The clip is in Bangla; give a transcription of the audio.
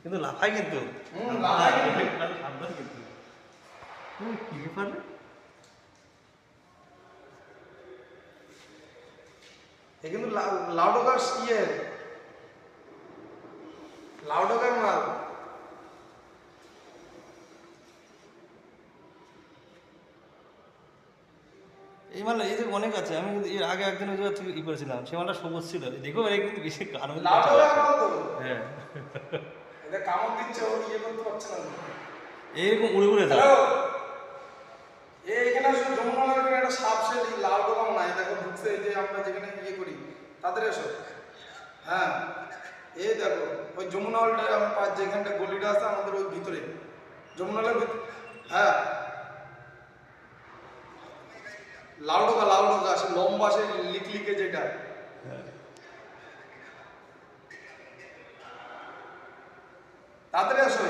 কিন্তু লাফাই কিন্তু লাফায় কিন্তু। সাবধান কিন্তু কি ব্যাপার এ কিন্তু লাউডোগার লাউডোগার মাল। এই মাল এই যে অনেক আছে। আমি কিন্তু এর আগে একদিন ওই জায়গা থেকে ই করেছিলাম, সে মালটা সবুজ ছিল। দেখো এটা কিন্তু বেশি কারণ লাউডোগার মাল তো। হ্যাঁ এটা কামড় দিচ্ছে, ও ইয়ে করতে পারছে না। এইরকম উড়ে উড়ে যায়। হ্যালো, এখানে আসলে যমুনার এখানে একটা সাপ সেল লাউডোগাম নাই, দেখো ঢুকছে। এই যে আমরা যেখানে ইয়ে করি তাদের এসো। হ্যাঁ, এই দেখো ওই যমুনা হলটা আমার পাশ যেখানটা গলিটা আছে আমাদের ওই ভিতরে যমুনা হলের ভিতরে। হ্যাঁ, লাউডোগা আসে লম্বা, আসে লিকলিকে যেটা। তাড়াতাড়ি আসো।